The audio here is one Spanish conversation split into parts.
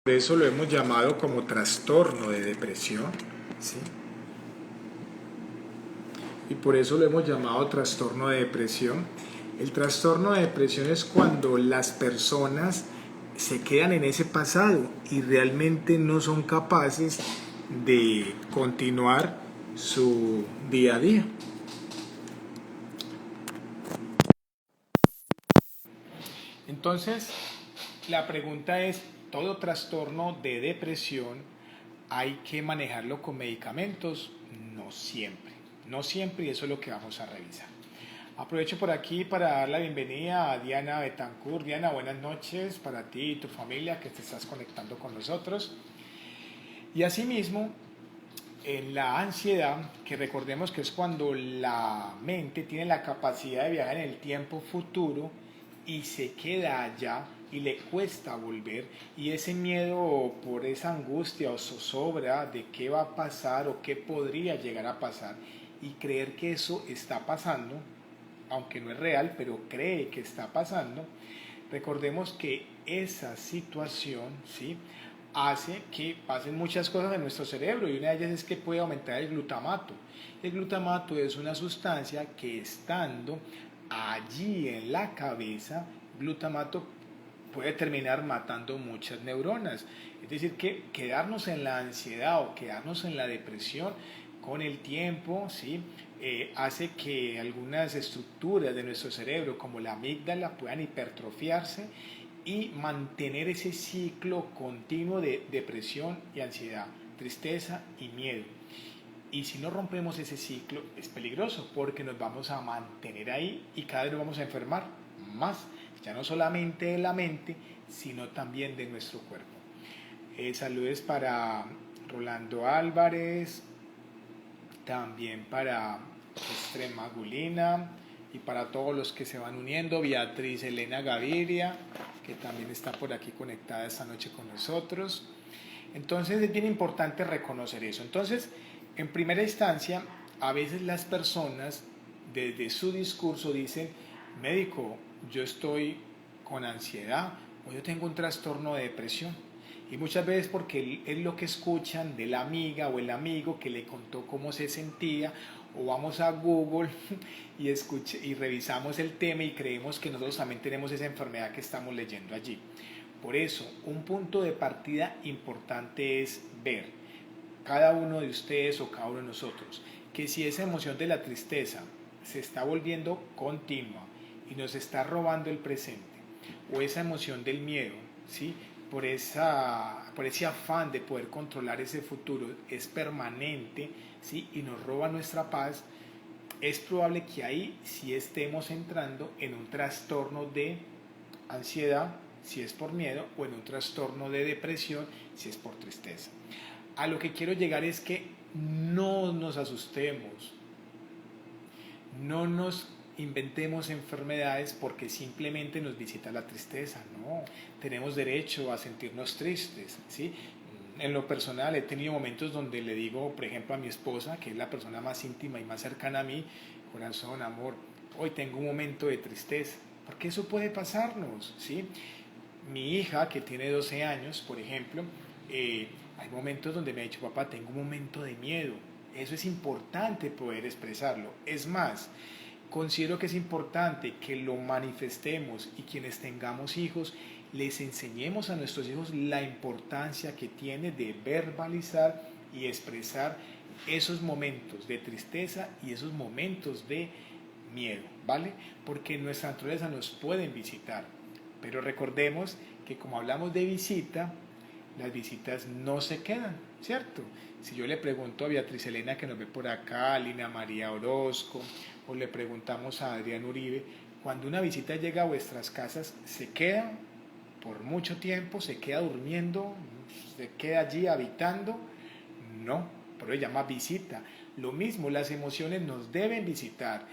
Por eso lo hemos llamado como trastorno de depresión, ¿sí? Y por eso lo hemos llamado trastorno de depresión. El trastorno de depresión es cuando las personas se quedan en ese pasado y realmente no son capaces de continuar su día a día. Entonces, la pregunta es, ¿todo trastorno de depresión hay que manejarlo con medicamentos? No siempre, no siempre, y eso es lo que vamos a revisar. Aprovecho por aquí para dar la bienvenida a Diana Betancourt. Diana, buenas noches para ti y tu familia que te estás conectando con nosotros. Y asimismo, en la ansiedad, que recordemos que es cuando la mente tiene la capacidad de viajar en el tiempo futuro y se queda allá y le cuesta volver, y ese miedo por esa angustia o zozobra de qué va a pasar o qué podría llegar a pasar y creer que eso está pasando, aunque no es real, pero cree que está pasando, recordemos que esa situación, ¿sí?, hace que pasen muchas cosas en nuestro cerebro, y una de ellas es que puede aumentar el glutamato. El glutamato es una sustancia que, estando allí en la cabeza, glutamato puede terminar matando muchas neuronas. Es decir, que quedarnos en la ansiedad o quedarnos en la depresión con el tiempo, ¿sí?, hace que algunas estructuras de nuestro cerebro, como la amígdala, puedan hipertrofiarse y mantener ese ciclo continuo de depresión y ansiedad, tristeza y miedo. Y si no rompemos ese ciclo, es peligroso, porque nos vamos a mantener ahí y cada vez nos vamos a enfermar más, ya no solamente de la mente, sino también de nuestro cuerpo. Saludos para Rolando Álvarez, también para Extrema Gulina y para todos los que se van uniendo, Beatriz Elena Gaviria, que también está por aquí conectada esta noche con nosotros. Entonces es bien importante reconocer eso. Entonces, en primera instancia, a veces las personas desde su discurso dicen: médico, yo estoy con ansiedad o yo tengo un trastorno de depresión. Y muchas veces porque es lo que escuchan de la amiga o el amigo que le contó cómo se sentía, o vamos a Google y revisamos el tema y creemos que nosotros también tenemos esa enfermedad que estamos leyendo allí. Por eso, un punto de partida importante es ver, cada uno de ustedes o cada uno de nosotros, que si esa emoción de la tristeza se está volviendo continua y nos está robando el presente, o esa emoción del miedo, ¿sí?, por ese afán de poder controlar ese futuro es permanente, ¿sí?, y nos roba nuestra paz, es probable que ahí sí estemos entrando en un trastorno de ansiedad, si es por miedo, o en un trastorno de depresión, si es por tristeza. A lo que quiero llegar es que no nos asustemos, no nos inventemos enfermedades porque simplemente nos visita la tristeza. No, tenemos derecho a sentirnos tristes, ¿sí? En lo personal he tenido momentos donde le digo, por ejemplo, a mi esposa, que es la persona más íntima y más cercana a mí: corazón, amor, hoy tengo un momento de tristeza, porque eso puede pasarnos, ¿sí? Mi hija, que tiene 12 años, por ejemplo, hay momentos donde me ha dicho: papá, tengo un momento de miedo. Eso es importante poder expresarlo. Es más, considero que es importante que lo manifestemos, y quienes tengamos hijos, les enseñemos a nuestros hijos la importancia que tiene de verbalizar y expresar esos momentos de tristeza y esos momentos de miedo, ¿vale? Porque en nuestra naturaleza nos pueden visitar. Pero recordemos que, como hablamos de visita, las visitas no se quedan, ¿cierto? Si yo le pregunto a Beatriz Elena, que nos ve por acá, a Lina María Orozco, o le preguntamos a Adrián Uribe, cuando una visita llega a vuestras casas, ¿se queda por mucho tiempo? ¿Se queda durmiendo? ¿Se queda allí habitando? No, por eso se llama visita. Lo mismo, las emociones nos deben visitar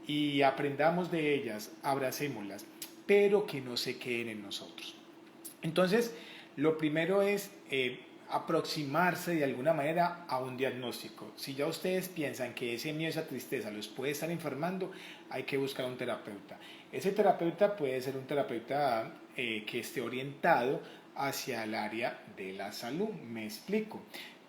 y aprendamos de ellas, abracémoslas, pero que no se queden en nosotros. Entonces, lo primero es aproximarse de alguna manera a un diagnóstico. Si ya ustedes piensan que ese miedo, esa tristeza los puede estar enfermando, hay que buscar un terapeuta. Ese terapeuta puede ser un terapeuta que esté orientado hacia el área de la salud. Me explico.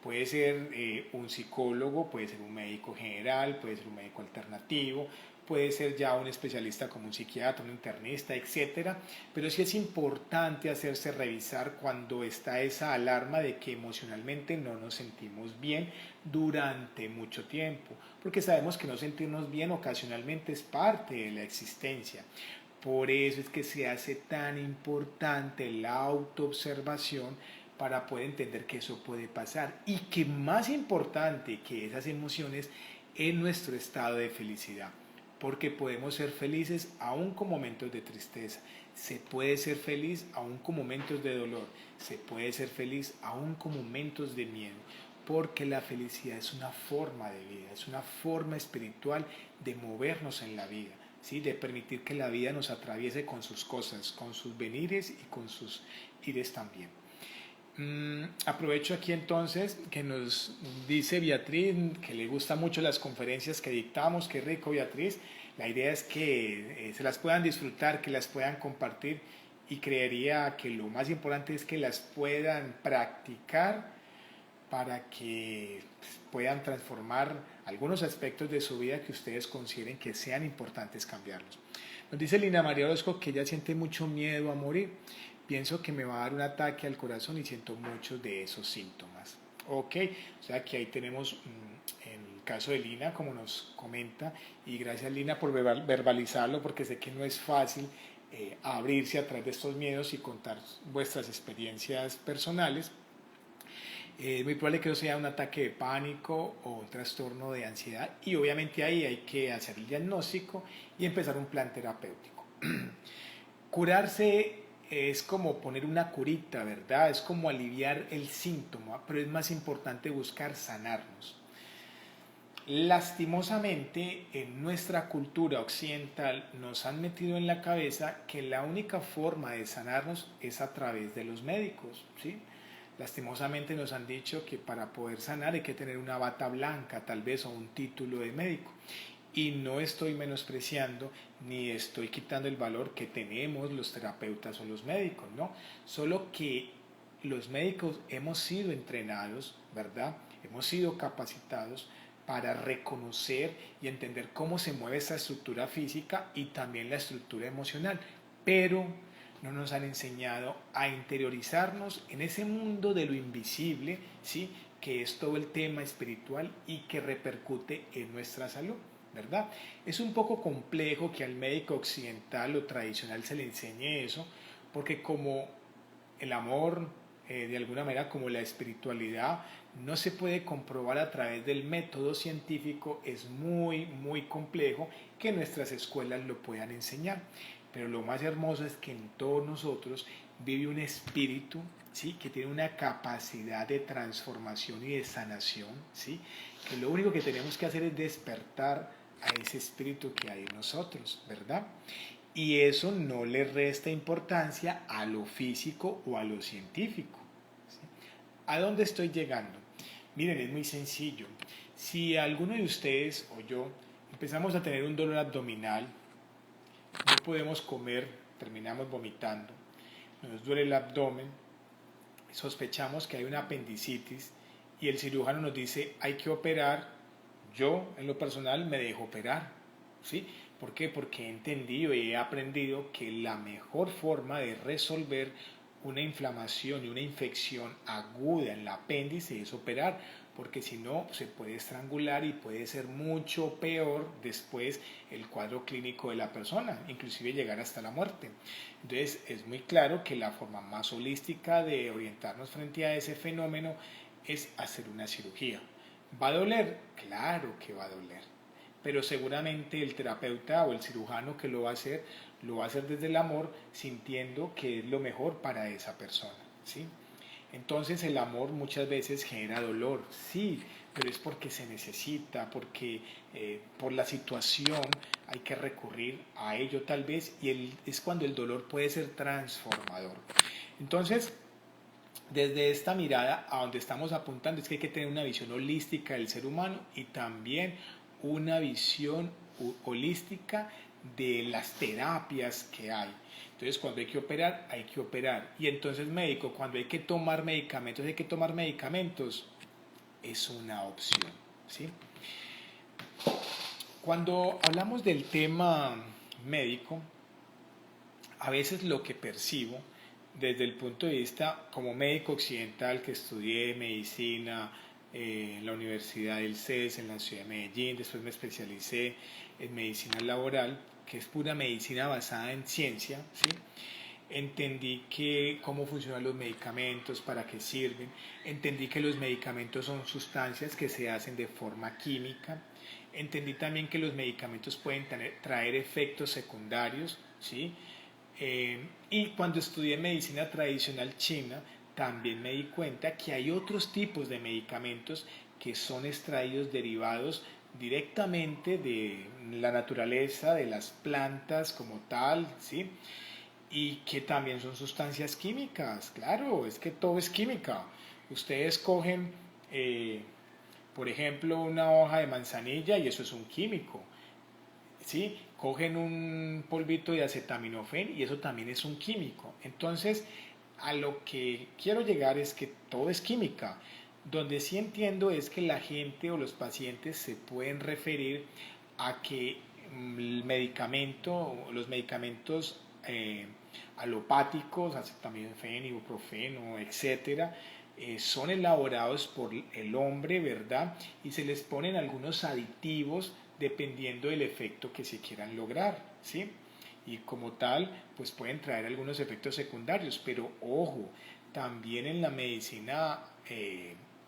Puede ser un psicólogo, puede ser un médico general, puede ser un médico alternativo, puede ser ya un especialista como un psiquiatra, un internista, etcétera. Pero sí es importante hacerse revisar cuando está esa alarma de que emocionalmente no nos sentimos bien durante mucho tiempo, porque sabemos que no sentirnos bien ocasionalmente es parte de la existencia. Por eso es que se hace tan importante la autoobservación para poder entender que eso puede pasar y que más importante que esas emociones es nuestro estado de felicidad, porque podemos ser felices aún con momentos de tristeza, se puede ser feliz aún con momentos de dolor, se puede ser feliz aún con momentos de miedo, porque la felicidad es una forma de vida, es una forma espiritual de movernos en la vida, ¿sí? De permitir que la vida nos atraviese con sus cosas, con sus venires y con sus ires también. Aprovecho aquí entonces que nos dice Beatriz que le gustan mucho las conferencias que dictamos. Qué rico, Beatriz. La idea es que se las puedan disfrutar, que las puedan compartir, y creería que lo más importante es que las puedan practicar para que puedan transformar algunos aspectos de su vida que ustedes consideren que sean importantes cambiarlos. Nos dice Lina María Orozco que ella siente mucho miedo a morir. Pienso que me va a dar un ataque al corazón y siento muchos de esos síntomas. Ok, o sea que ahí tenemos el caso de Lina, como nos comenta, y gracias Lina por verbalizarlo, porque sé que no es fácil abrirse a través de estos miedos y contar vuestras experiencias personales. Es muy probable que eso sea un ataque de pánico o un trastorno de ansiedad, y obviamente ahí hay que hacer el diagnóstico y empezar un plan terapéutico. Curarse es como poner una curita, ¿verdad? Es como aliviar el síntoma, pero es más importante buscar sanarnos. Lastimosamente, en nuestra cultura occidental nos han metido en la cabeza que la única forma de sanarnos es a través de los médicos, ¿sí? Lastimosamente nos han dicho que para poder sanar hay que tener una bata blanca, tal vez, o un título de médico. Y no estoy menospreciando ni estoy quitando el valor que tenemos los terapeutas o los médicos, ¿no? Solo que los médicos hemos sido entrenados, ¿verdad? Hemos sido capacitados para reconocer y entender cómo se mueve esa estructura física y también la estructura emocional, pero no nos han enseñado a interiorizarnos en ese mundo de lo invisible, ¿sí? Que es todo el tema espiritual y que repercute en nuestra salud, ¿verdad? Es un poco complejo que al médico occidental o tradicional se le enseñe eso, porque como el amor, de alguna manera como la espiritualidad, no se puede comprobar a través del método científico, es muy, muy complejo que nuestras escuelas lo puedan enseñar. Pero lo más hermoso es que en todos nosotros vive un espíritu, ¿sí? Que tiene una capacidad de transformación y de sanación, ¿sí? Que lo único que tenemos que hacer es despertar a ese espíritu que hay en nosotros, ¿verdad? Y eso no le resta importancia a lo físico o a lo científico, ¿sí? ¿A dónde estoy llegando? Miren, es muy sencillo. Si alguno de ustedes o yo empezamos a tener un dolor abdominal, no podemos comer, terminamos vomitando, nos duele el abdomen, sospechamos que hay una apendicitis y el cirujano nos dice hay que operar, yo en lo personal me dejo operar, ¿sí? ¿Por qué? Porque he entendido y he aprendido que la mejor forma de resolver una inflamación y una infección aguda en el apéndice es operar, porque si no se puede estrangular y puede ser mucho peor después el cuadro clínico de la persona, inclusive llegar hasta la muerte. Entonces es muy claro que la forma más holística de orientarnos frente a ese fenómeno es hacer una cirugía. ¿Va a doler? Claro que va a doler, pero seguramente el terapeuta o el cirujano que lo va a hacer desde el amor, sintiendo que es lo mejor para esa persona, ¿sí? Entonces el amor muchas veces genera dolor, sí, pero es porque se necesita, porque por la situación hay que recurrir a ello tal vez, y es cuando el dolor puede ser transformador. Entonces, desde esta mirada a donde estamos apuntando es que hay que tener una visión holística del ser humano y también una visión holística de las terapias que hay. Entonces, cuando hay que operar, hay que operar. Y entonces, médico, cuando hay que tomar medicamentos, hay que tomar medicamentos. Es una opción, ¿sí? Cuando hablamos del tema médico, a veces lo que percibo desde el punto de vista como médico occidental que estudié medicina en la Universidad del CES en la ciudad de Medellín, después me especialicé en medicina laboral, que es pura medicina basada en ciencia, ¿sí? Entendí que cómo funcionan los medicamentos, para qué sirven, entendí que los medicamentos son sustancias que se hacen de forma química, entendí también que los medicamentos pueden traer efectos secundarios, ¿sí? Y cuando estudié medicina tradicional china, también me di cuenta que hay otros tipos de medicamentos que son extraídos derivados directamente de la naturaleza, de las plantas como tal, ¿sí? Y que también son sustancias químicas, claro, es que todo es química. Ustedes cogen, eh, por ejemplo, una hoja de manzanilla y eso es un químico, ¿sí? Cogen un polvito de acetaminofén y eso también es un químico. Entonces, a lo que quiero llegar es que todo es química. Donde sí entiendo es que la gente o los pacientes se pueden referir a que el medicamento, los medicamentos alopáticos, acetaminofén, ibuprofeno, etcétera, son elaborados por el hombre, ¿verdad? Y se les ponen algunos aditivos dependiendo del efecto que se quieran lograr, ¿sí? Y como tal, pues pueden traer algunos efectos secundarios, pero ojo, también en la medicina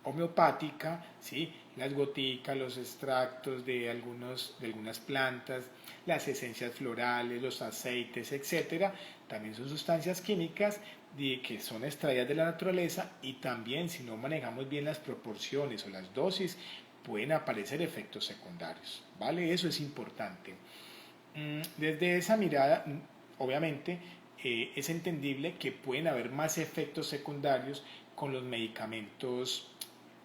homeopática, ¿sí? Las goticas, los extractos de algunas plantas, las esencias florales, los aceites, etcétera, también son sustancias químicas que son extraídas de la naturaleza y también si no manejamos bien las proporciones o las dosis, pueden aparecer efectos secundarios, ¿vale? Eso es importante. Desde esa mirada, obviamente, es entendible que pueden haber más efectos secundarios con los medicamentos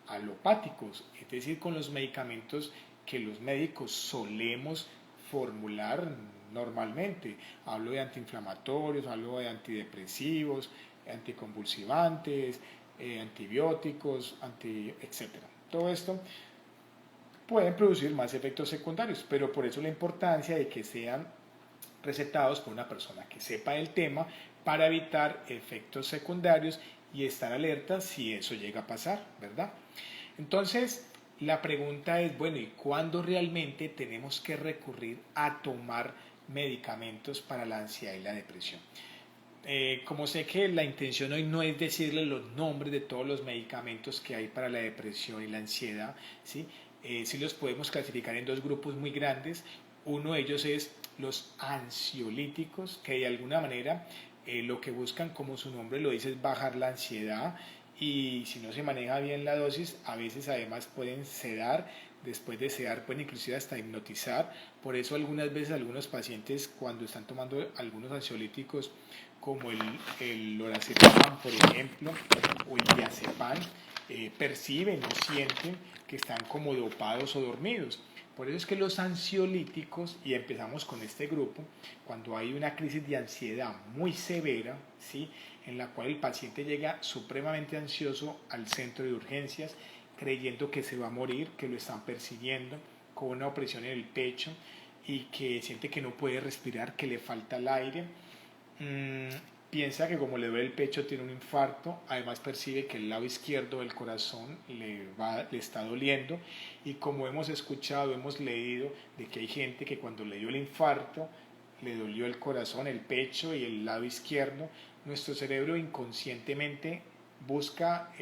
alopáticos, es decir, con los medicamentos que los médicos solemos formular normalmente. Hablo de antiinflamatorios, hablo de antidepresivos, anticonvulsivantes, antibióticos, etc. Todo esto pueden producir más efectos secundarios, pero por eso la importancia de que sean recetados por una persona que sepa el tema para evitar efectos secundarios y estar alerta si eso llega a pasar, ¿verdad? Entonces, la pregunta es, bueno, ¿y cuándo realmente tenemos que recurrir a tomar medicamentos para la ansiedad y la depresión? Como sé que la intención hoy no es decirle los nombres de todos los medicamentos que hay para la depresión y la ansiedad, ¿sí? Sí los podemos clasificar en dos grupos muy grandes. Uno de ellos es los ansiolíticos, que de alguna manera lo que buscan, como su nombre lo dice, es bajar la ansiedad y si no se maneja bien la dosis, a veces además pueden sedar, después de sedar pueden inclusive hasta hipnotizar. Por eso algunas veces algunos pacientes cuando están tomando algunos ansiolíticos como el lorazepam, por ejemplo, o el diazepam, perciben o sienten que están como dopados o dormidos. Por eso es que los ansiolíticos, y empezamos con este grupo, cuando hay una crisis de ansiedad muy severa, ¿sí? En la cual el paciente llega supremamente ansioso al centro de urgencias, creyendo que se va a morir, que lo están persiguiendo, con una opresión en el pecho y que siente que no puede respirar, que le falta el aire. Piensa que como le duele el pecho tiene un infarto, además percibe que el lado izquierdo del corazón le está doliendo y como hemos escuchado, hemos leído de que hay gente que cuando le dio el infarto le dolió el corazón, el pecho y el lado izquierdo. Nuestro cerebro inconscientemente busca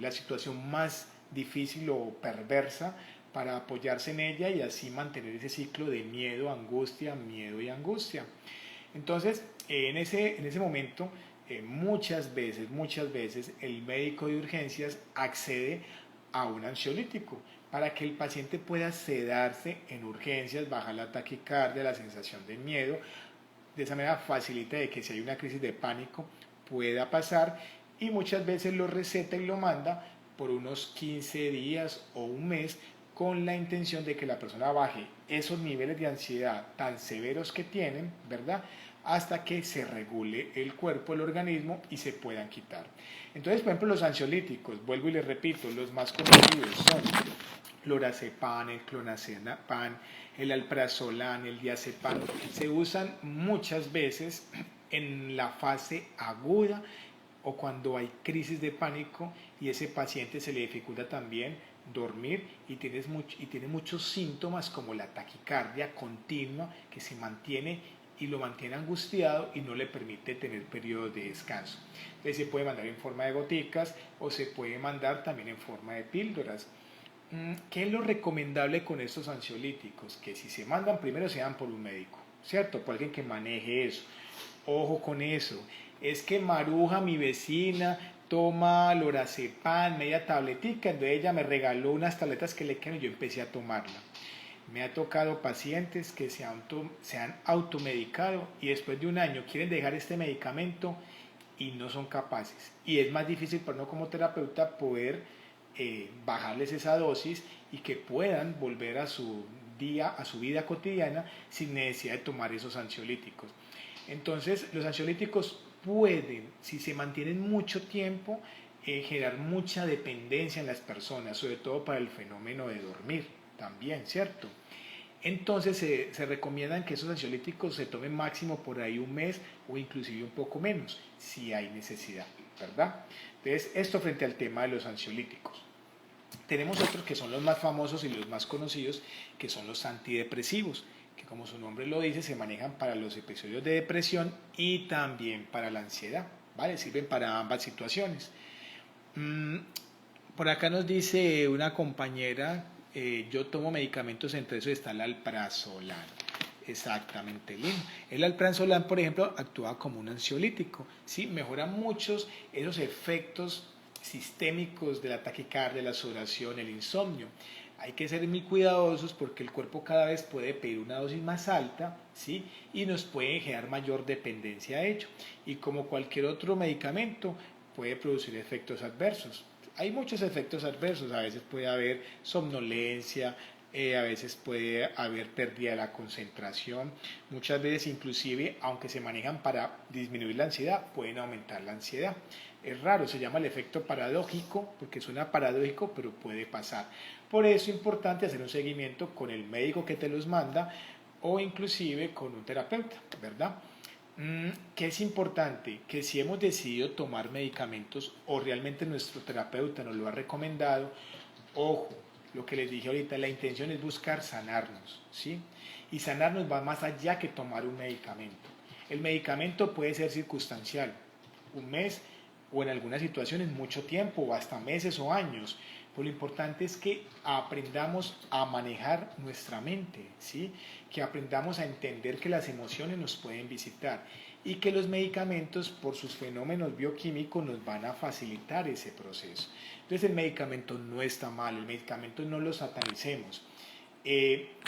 la situación más difícil o perversa para apoyarse en ella y así mantener ese ciclo de miedo, angustia, miedo y angustia. Entonces, en ese momento, muchas veces el médico de urgencias accede a un ansiolítico para que el paciente pueda sedarse en urgencias, bajar la taquicardia, la sensación de miedo. De esa manera facilita de que si hay una crisis de pánico pueda pasar y muchas veces lo receta y lo manda por unos 15 días o un mes con la intención de que la persona baje esos niveles de ansiedad tan severos que tienen, ¿verdad? Hasta que se regule el cuerpo, el organismo y se puedan quitar. Entonces, por ejemplo, los ansiolíticos, vuelvo y les repito, los más conocidos son lorazepam, el clonazepam, el alprazolam, el diazepam, se usan muchas veces en la fase aguda o cuando hay crisis de pánico y ese paciente se le dificulta también dormir y tiene muchos síntomas como la taquicardia continua que se mantiene y lo mantiene angustiado y no le permite tener periodos de descanso. Entonces se puede mandar en forma de goticas o se puede mandar también en forma de píldoras. ¿Qué es lo recomendable con estos ansiolíticos? Que si se mandan primero se dan por un médico, ¿cierto? Por alguien que maneje eso. Ojo con eso. Es que Maruja, mi vecina, toma lorazepam, media tabletica, entonces ella me regaló unas tabletas que le quedan y yo empecé a tomarla. Me ha tocado pacientes que se han automedicado y después de un año quieren dejar este medicamento y no son capaces. Y es más difícil para uno como terapeuta poder bajarles esa dosis y que puedan volver a su vida cotidiana sin necesidad de tomar esos ansiolíticos. Entonces, los ansiolíticos pueden, si se mantienen mucho tiempo, generar mucha dependencia en las personas, sobre todo para el fenómeno de dormir también, ¿cierto? Entonces se recomiendan que esos ansiolíticos se tomen máximo por ahí un mes o inclusive un poco menos, si hay necesidad, ¿verdad? Entonces, esto frente al tema de los ansiolíticos. Tenemos otros que son los más famosos y los más conocidos, que son los antidepresivos, que como su nombre lo dice, se manejan para los episodios de depresión y también para la ansiedad, ¿vale? Sirven para ambas situaciones. Por acá nos dice una compañera, yo tomo medicamentos, entre eso está el alprazolam. Exactamente, Lino. El alprazolam, por ejemplo, actúa como un ansiolítico, ¿sí? Mejora muchos esos efectos sistémicos de la taquicardia, la sudoración, el insomnio. Hay que ser muy cuidadosos porque el cuerpo cada vez puede pedir una dosis más alta, ¿sí? Y nos puede generar mayor dependencia a ello. Y como cualquier otro medicamento, puede producir efectos adversos. Hay muchos efectos adversos, a veces puede haber somnolencia, a veces puede haber pérdida de la concentración, muchas veces inclusive, aunque se manejan para disminuir la ansiedad, pueden aumentar la ansiedad. Es raro, se llama el efecto paradójico, porque suena paradójico, pero puede pasar. Por eso es importante hacer un seguimiento con el médico que te los manda o inclusive con un terapeuta, ¿verdad? ¿Qué es importante? Que si hemos decidido tomar medicamentos o realmente nuestro terapeuta nos lo ha recomendado, ojo, lo que les dije ahorita, la intención es buscar sanarnos, ¿sí? Y sanarnos va más allá que tomar un medicamento. El medicamento puede ser circunstancial, un mes o en algunas situaciones mucho tiempo o hasta meses o años. Pero lo importante es que aprendamos a manejar nuestra mente, ¿sí? Que aprendamos a entender que las emociones nos pueden visitar y que los medicamentos por sus fenómenos bioquímicos nos van a facilitar ese proceso. Entonces el medicamento no está mal, el medicamento no lo satanicemos.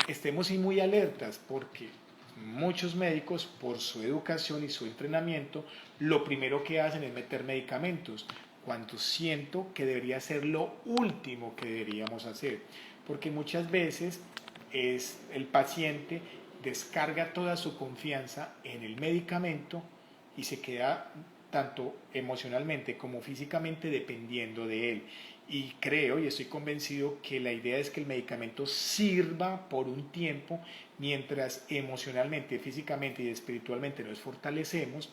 Estemos muy alertas porque muchos médicos, por su educación y su entrenamiento, lo primero que hacen es meter medicamentos, cuando siento que debería ser lo último que deberíamos hacer, porque muchas veces el paciente descarga toda su confianza en el medicamento y se queda tanto emocionalmente como físicamente dependiendo de él. Y creo y estoy convencido que la idea es que el medicamento sirva por un tiempo mientras emocionalmente, físicamente y espiritualmente nos fortalecemos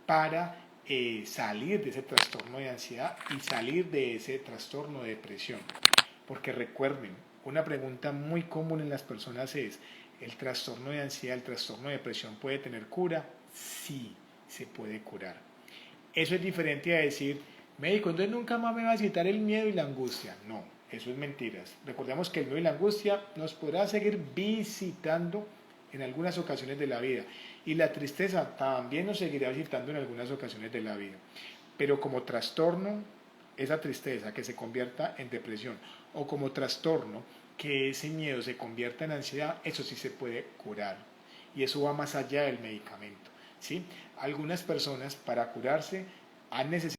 para salir de ese trastorno de ansiedad y salir de ese trastorno de depresión. Porque recuerden, una pregunta muy común en las personas es, ¿el trastorno de ansiedad, el trastorno de depresión puede tener cura? Sí, se puede curar. Eso es diferente a decir, médico, entonces nunca más me va a quitar el miedo y la angustia. No, eso es mentiras. Recordemos que el miedo y la angustia nos podrá seguir visitando en algunas ocasiones de la vida. Y la tristeza también nos seguirá visitando en algunas ocasiones de la vida. Pero como trastorno, esa tristeza que se convierta en depresión, o como trastorno, que ese miedo se convierta en ansiedad, eso sí se puede curar. Y eso va más allá del medicamento, ¿sí? Algunas personas para curarse han necesitado,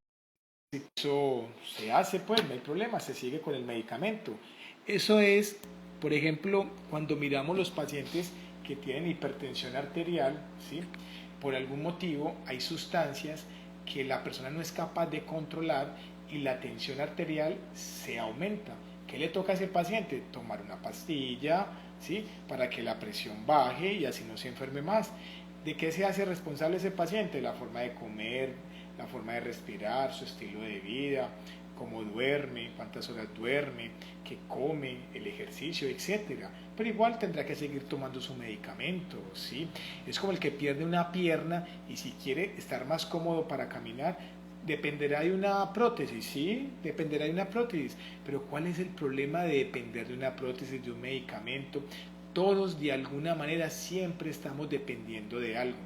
eso se hace, pues no hay problema, se sigue con el medicamento. Eso es Por ejemplo, cuando miramos los pacientes que tienen hipertensión arterial, ¿sí? Por algún motivo hay sustancias que la persona no es capaz de controlar y la tensión arterial se aumenta. ¿Qué le toca a ese paciente? Tomar una pastilla, ¿sí? Para que la presión baje y así no se enferme más. ¿De qué se hace responsable ese paciente? La forma de comer, la forma de respirar, su estilo de vida, cómo duerme, cuántas horas duerme, qué come, el ejercicio, etcétera. Pero igual tendrá que seguir tomando su medicamento, ¿sí? Es como el que pierde una pierna y si quiere estar más cómodo para caminar, dependerá de una prótesis, ¿sí? Dependerá de una prótesis. Pero ¿cuál es el problema de depender de una prótesis, de un medicamento? Todos de alguna manera siempre estamos dependiendo de algo.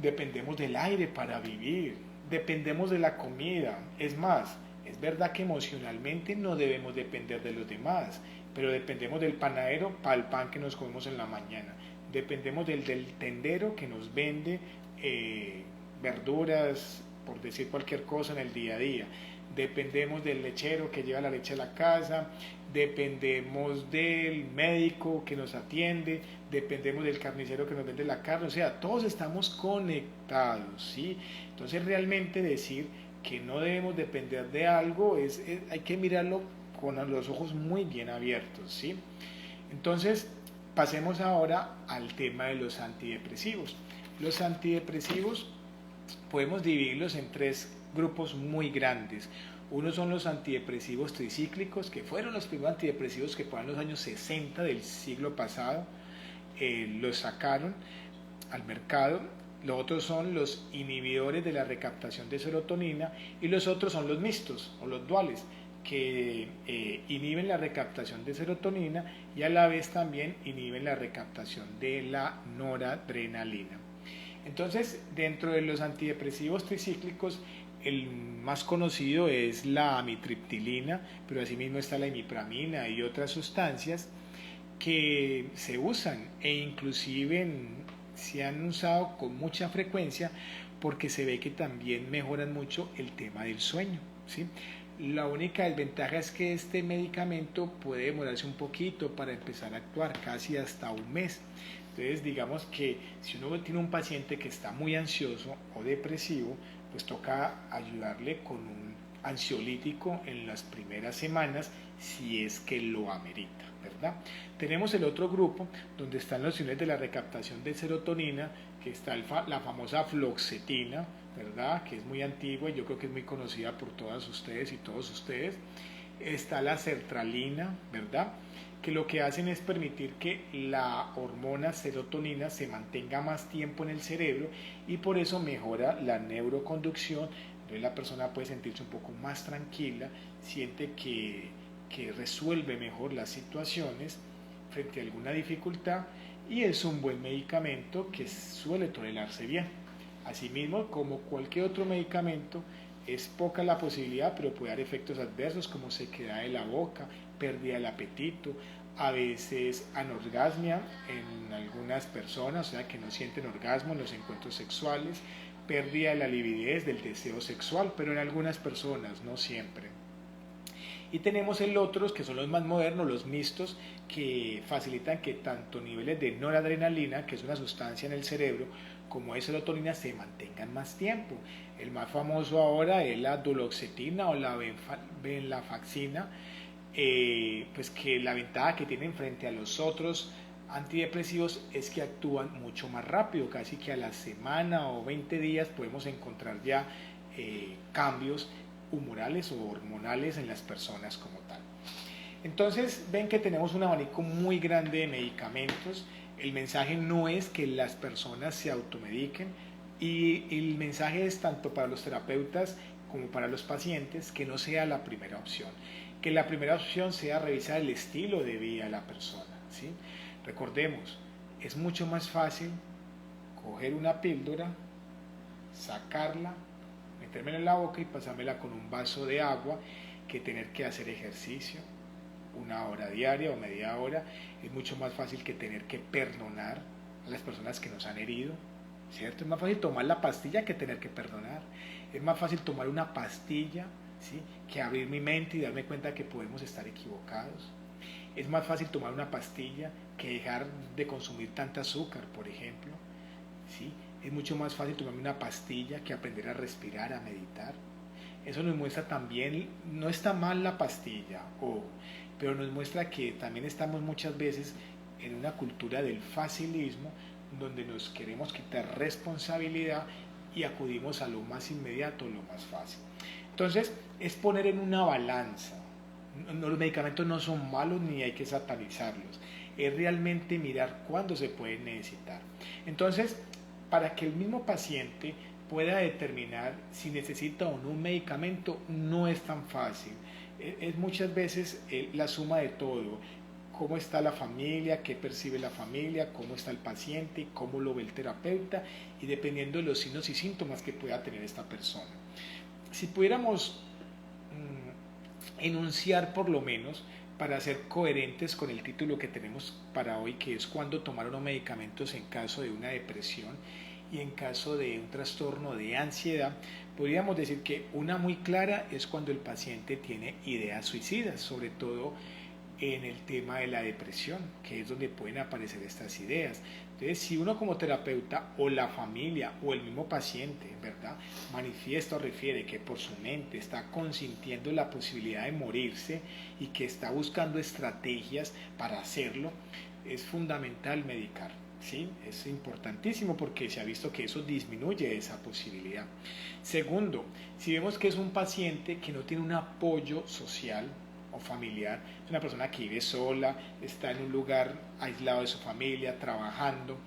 Dependemos del aire para vivir, dependemos de la comida. Es más, es verdad que emocionalmente no debemos depender de los demás, pero dependemos del panadero para el pan que nos comemos en la mañana. Dependemos del tendero que nos vende verduras, por decir cualquier cosa en el día a día. Dependemos del lechero que lleva la leche a la casa, dependemos del médico que nos atiende, dependemos del carnicero que nos vende la carne, o sea, todos estamos conectados, ¿sí? Entonces realmente decir que no debemos depender de algo, hay que mirarlo con los ojos muy bien abiertos, ¿sí? Entonces, pasemos ahora al tema de los antidepresivos. Los antidepresivos podemos dividirlos en tres grupos muy grandes. Uno son los antidepresivos tricíclicos, que fueron los primeros antidepresivos que en los años 60 del siglo pasado los sacaron al mercado. Los otros son los inhibidores de la recaptación de serotonina y los otros son los mixtos o los duales, que inhiben la recaptación de serotonina y a la vez también inhiben la recaptación de la noradrenalina. Entonces, dentro de los antidepresivos tricíclicos, el más conocido es la amitriptilina, pero asimismo está la imipramina y otras sustancias que se usan e inclusive se han usado con mucha frecuencia porque se ve que también mejoran mucho el tema del sueño, ¿sí? La única desventaja es que este medicamento puede demorarse un poquito para empezar a actuar, casi hasta un mes. Entonces, digamos que si uno tiene un paciente que está muy ansioso o depresivo, pues toca ayudarle con un ansiolítico en las primeras semanas si es que lo amerita, ¿verdad? Tenemos el otro grupo donde están los niveles de la recaptación de serotonina, que está la famosa fluoxetina, ¿verdad? Que es muy antigua y yo creo que es muy conocida por todas ustedes y todos ustedes. Está la sertralina, ¿verdad? Que lo que hacen es permitir que la hormona serotonina se mantenga más tiempo en el cerebro y por eso mejora la neuroconducción. Entonces la persona puede sentirse un poco más tranquila, siente que resuelve mejor las situaciones frente a alguna dificultad y es un buen medicamento que suele tolerarse bien. Asimismo, como cualquier otro medicamento, es poca la posibilidad, pero puede dar efectos adversos como sequedad de la boca, pérdida del apetito, a veces anorgasmia en algunas personas, o sea que no sienten orgasmo en los encuentros sexuales, pérdida de la lividez, del deseo sexual, pero en algunas personas, no siempre. Y tenemos el otros, que son los más modernos, los mixtos, que facilitan que tanto niveles de noradrenalina, que es una sustancia en el cerebro, como de serotonina se mantengan más tiempo. El más famoso ahora es la duloxetina o la venlafaxina, pues que la ventaja que tienen frente a los otros antidepresivos es que actúan mucho más rápido, casi que a la semana o 20 días podemos encontrar ya cambios humorales o hormonales en las personas como tal. Entonces ven que tenemos un abanico muy grande de medicamentos. El mensaje no es que las personas se automediquen y el mensaje es tanto para los terapeutas como para los pacientes que no sea la primera opción. Que la primera opción sea revisar el estilo de vida de la persona, ¿sí? Recordemos, es mucho más fácil coger una píldora, sacarla, metérmela en la boca y pasármela con un vaso de agua que tener que hacer ejercicio una hora diaria o media hora. Es mucho más fácil que tener que perdonar a las personas que nos han herido, ¿cierto? Es más fácil tomar la pastilla que tener que perdonar. Es más fácil tomar una pastilla, ¿sí?, que abrir mi mente y darme cuenta que podemos estar equivocados. Es más fácil tomar una pastilla que dejar de consumir tanta azúcar, por ejemplo. ¿Sí? Es mucho más fácil tomarme una pastilla que aprender a respirar, a meditar. Eso nos muestra también, no está mal la pastilla, pero nos muestra que también estamos muchas veces en una cultura del facilismo, donde nos queremos quitar responsabilidad y acudimos a lo más inmediato, lo más fácil. Entonces, es poner en una balanza. Los medicamentos no son malos ni hay que satanizarlos. Es realmente mirar cuándo se pueden necesitar. Entonces, para que el mismo paciente pueda determinar si necesita o no un medicamento, no es tan fácil. Es muchas veces la suma de todo. Cómo está la familia, qué percibe la familia, cómo está el paciente, cómo lo ve el terapeuta y dependiendo de los signos y síntomas que pueda tener esta persona. Si pudiéramos enunciar por lo menos para ser coherentes con el título que tenemos para hoy, que es cuándo tomar unos medicamentos en caso de una depresión y en caso de un trastorno de ansiedad, podríamos decir que una muy clara es cuando el paciente tiene ideas suicidas, sobre todo en el tema de la depresión, que es donde pueden aparecer estas ideas. Entonces, si uno como terapeuta o la familia o el mismo paciente, ¿verdad?, manifiesta o refiere que por su mente está consintiendo la posibilidad de morirse y que está buscando estrategias para hacerlo, es fundamental medicar. ¿Sí? Es importantísimo porque se ha visto que eso disminuye esa posibilidad. Segundo, si vemos que es un paciente que no tiene un apoyo social o familiar, es una persona que vive sola, está en un lugar aislado de su familia, trabajando,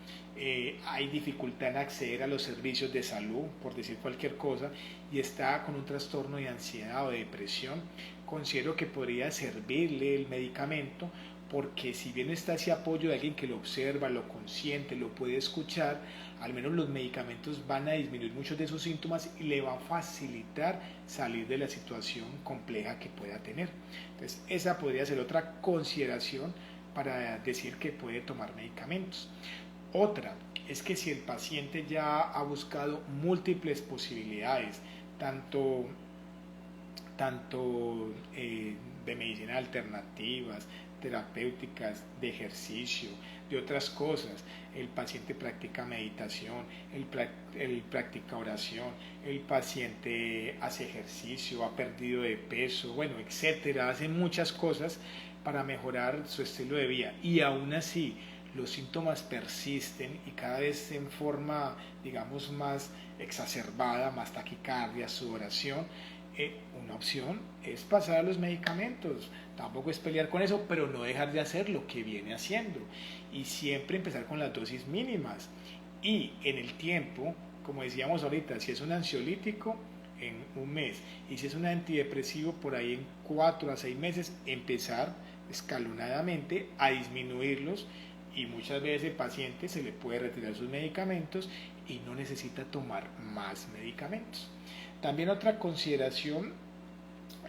hay dificultad en acceder a los servicios de salud, por decir cualquier cosa, y está con un trastorno de ansiedad o de depresión, considero que podría servirle el medicamento, porque si bien está ese apoyo de alguien que lo observa, lo consiente, lo puede escuchar, al menos los medicamentos van a disminuir muchos de sus síntomas y le va a facilitar salir de la situación compleja que pueda tener. Entonces, esa podría ser otra consideración para decir que puede tomar medicamentos. Otra es que si el paciente ya ha buscado múltiples posibilidades, tanto de medicina alternativas, terapéuticas, de ejercicio, de otras cosas. El paciente practica meditación, él practica oración, el paciente hace ejercicio, ha perdido de peso, bueno, etcétera, hace muchas cosas para mejorar su estilo de vida y aún así los síntomas persisten y cada vez en forma, digamos, más exacerbada, más taquicardia, sudoración. Una opción es pasar a los medicamentos, tampoco es pelear con eso, pero no dejar de hacer lo que viene haciendo y siempre empezar con las dosis mínimas y en el tiempo, como decíamos ahorita, si es un ansiolítico en un mes y si es un antidepresivo por ahí en 4 a 6 meses, empezar escalonadamente a disminuirlos y muchas veces el paciente se le puede retirar sus medicamentos y no necesita tomar más medicamentos. También otra consideración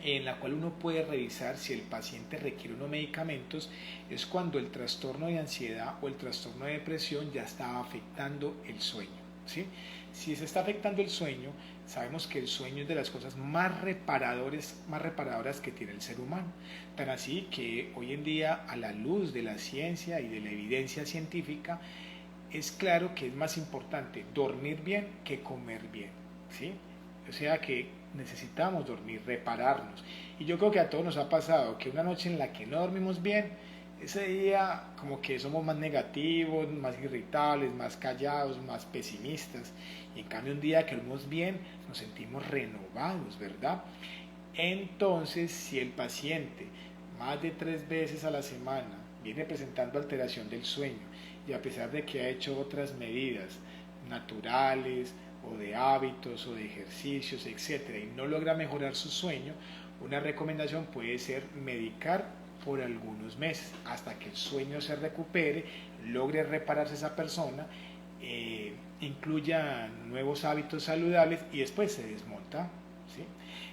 en la cual uno puede revisar si el paciente requiere unos medicamentos es cuando el trastorno de ansiedad o el trastorno de depresión ya está afectando el sueño. ¿Sí? Si se está afectando el sueño, sabemos que el sueño es de las cosas más reparadoras que tiene el ser humano. Tan así que hoy en día, a la luz de la ciencia y de la evidencia científica, es claro que es más importante dormir bien que comer bien. ¿Sí? O sea que necesitamos dormir, repararnos. Y yo creo que a todos nos ha pasado que una noche en la que no dormimos bien, ese día como que somos más negativos, más irritables, más callados, más pesimistas. Y en cambio un día que dormimos bien, nos sentimos renovados, ¿verdad? Entonces, si el paciente más de 3 veces a la semana viene presentando alteración del sueño y a pesar de que ha hecho otras medidas naturales, o de hábitos o de ejercicios, etcétera, y no logra mejorar su sueño, una recomendación puede ser medicar por algunos meses hasta que el sueño se recupere, logre repararse esa persona, incluya nuevos hábitos saludables y después se desmonta. ¿Sí?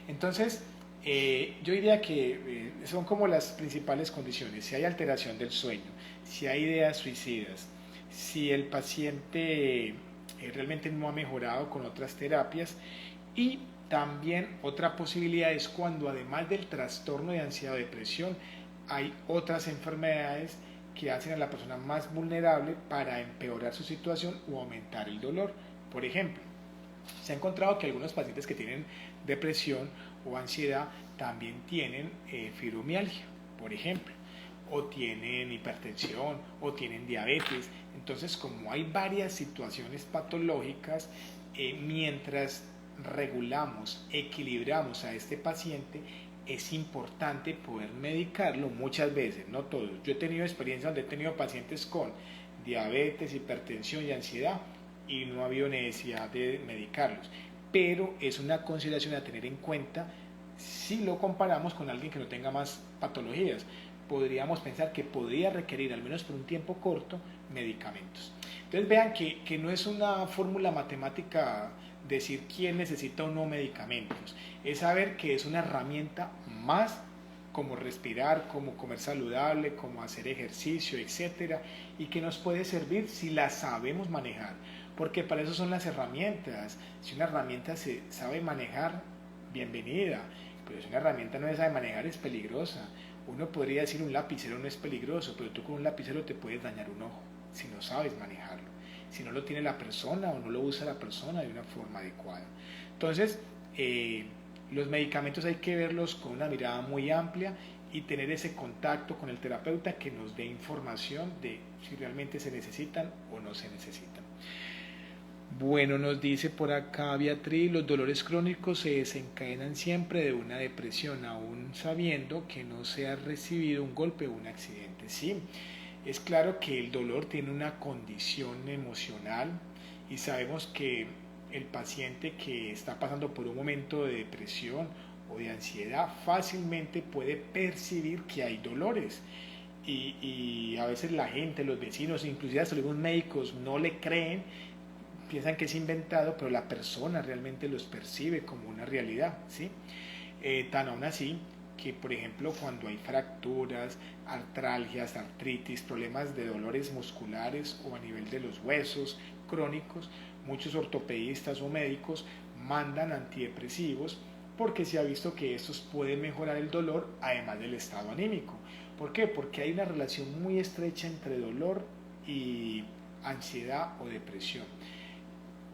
Entonces, yo diría que son como las principales condiciones: si hay alteración del sueño, si hay ideas suicidas, si el paciente realmente no ha mejorado con otras terapias, y también otra posibilidad es cuando además del trastorno de ansiedad o depresión hay otras enfermedades que hacen a la persona más vulnerable para empeorar su situación o aumentar el dolor. Por ejemplo, se ha encontrado que algunos pacientes que tienen depresión o ansiedad también tienen fibromialgia, por ejemplo, o tienen hipertensión o tienen diabetes. Entonces, como hay varias situaciones patológicas, mientras regulamos, equilibramos a este paciente, es importante poder medicarlo muchas veces, no todos. Yo he tenido experiencias donde he tenido pacientes con diabetes, hipertensión y ansiedad y no ha habido necesidad de medicarlos, pero es una consideración a tener en cuenta si lo comparamos con alguien que no tenga más patologías. Podríamos pensar que podría requerir, al menos por un tiempo corto, medicamentos. Entonces vean que no es una fórmula matemática decir quién necesita o no medicamentos, es saber que es una herramienta más, como respirar, como comer saludable, como hacer ejercicio, etcétera, y que nos puede servir si la sabemos manejar, porque para eso son las herramientas. Si una herramienta se sabe manejar, bienvenida, pero si una herramienta no se sabe manejar, es peligrosa. Uno podría decir un lapicero no es peligroso, pero tú con un lapicero te puedes dañar un ojo si no sabes manejarlo, si no lo tiene la persona o no lo usa la persona de una forma adecuada. Entonces, los medicamentos hay que verlos con una mirada muy amplia y tener ese contacto con el terapeuta que nos dé información de si realmente se necesitan o no se necesitan. Bueno, nos dice por acá Beatriz, los dolores crónicos se desencadenan siempre de una depresión, aún sabiendo que no se ha recibido un golpe o un accidente. Sí, es claro que el dolor tiene una condición emocional y sabemos que el paciente que está pasando por un momento de depresión o de ansiedad fácilmente puede percibir que hay dolores. Y a veces la gente, los vecinos, inclusive hasta los médicos no le creen, piensan que es inventado, pero la persona realmente los percibe como una realidad, ¿sí? Tan aún así que, por ejemplo, cuando hay fracturas, artralgias, artritis, problemas de dolores musculares o a nivel de los huesos crónicos, muchos ortopedistas o médicos mandan antidepresivos porque se ha visto que estos pueden mejorar el dolor además del estado anímico. ¿Por qué? Porque hay una relación muy estrecha entre dolor y ansiedad o depresión.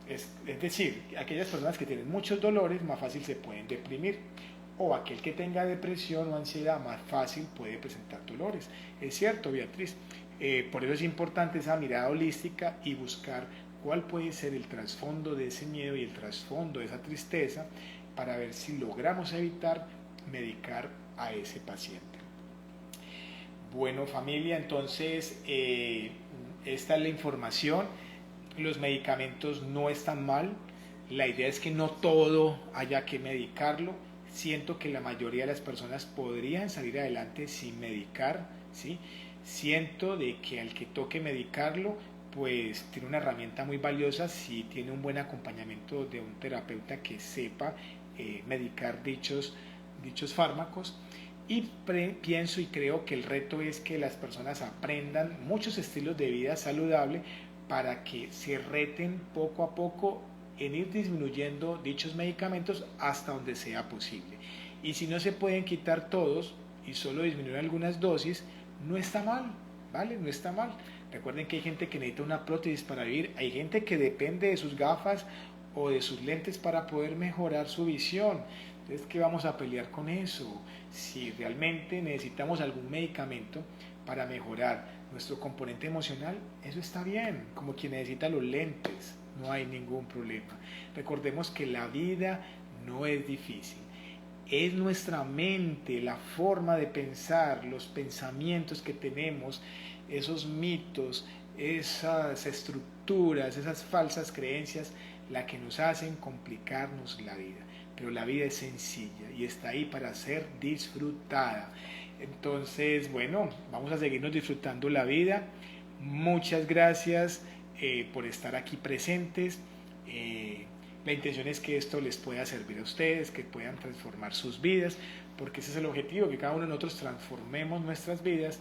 Es decir, aquellas personas que tienen muchos dolores más fácil se pueden deprimir, o aquel que tenga depresión o ansiedad más fácil puede presentar dolores. Es cierto, Beatriz, por eso es importante esa mirada holística y buscar cuál puede ser el trasfondo de ese miedo y el trasfondo de esa tristeza para ver si logramos evitar medicar a ese paciente. Bueno, familia, entonces esta es la información. Los medicamentos no están mal, la idea es que no todo haya que medicarlo. Siento que la mayoría de las personas podrían salir adelante sin medicar, ¿sí? Siento de que al que toque medicarlo, pues tiene una herramienta muy valiosa si tiene un buen acompañamiento de un terapeuta que sepa medicar dichos fármacos. Y pienso y creo que el reto es que las personas aprendan muchos estilos de vida saludable para que se reten poco a poco en ir disminuyendo dichos medicamentos hasta donde sea posible. Y si no se pueden quitar todos y solo disminuir algunas dosis, no está mal, ¿vale? No está mal. Recuerden que hay gente que necesita una prótesis para vivir, hay gente que depende de sus gafas o de sus lentes para poder mejorar su visión. Entonces, ¿qué vamos a pelear con eso? Si realmente necesitamos algún medicamento para mejorar nuestro componente emocional, eso está bien, como quien necesita los lentes, no hay ningún problema. Recordemos que la vida no es difícil, es nuestra mente, la forma de pensar, los pensamientos que tenemos, esos mitos, esas estructuras, esas falsas creencias, la que nos hacen complicarnos la vida. Pero la vida es sencilla y está ahí para ser disfrutada. Entonces, bueno, vamos a seguirnos disfrutando la vida. Muchas gracias por estar aquí presentes. La intención es que esto les pueda servir a ustedes, que puedan transformar sus vidas, porque ese es el objetivo, que cada uno de nosotros transformemos nuestras vidas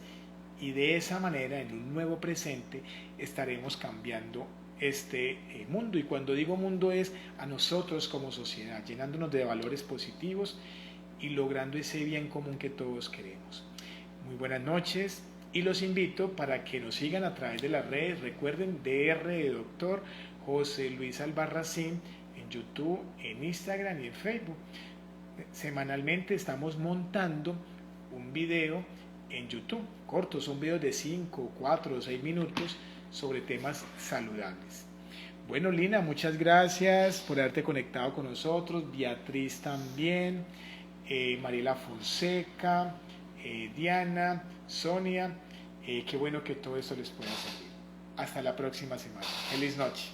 y de esa manera, en un nuevo presente, estaremos cambiando este mundo. Y cuando digo mundo es a nosotros como sociedad, llenándonos de valores positivos y logrando ese bien común que todos queremos. muy buenas noches y los invito para que nos sigan a través de las redes. Recuerden, DR de Doctor José Luis Albarracín en YouTube, en Instagram y en Facebook. Semanalmente estamos montando un video en YouTube, cortos, son videos de 5, 4 o 6 minutos sobre temas saludables. Bueno, Lina, muchas gracias por haberte conectado con nosotros, Beatriz también, Mariela Fonseca, Diana, Sonia, qué bueno que todo esto les pueda servir. Hasta la próxima semana. Feliz noche.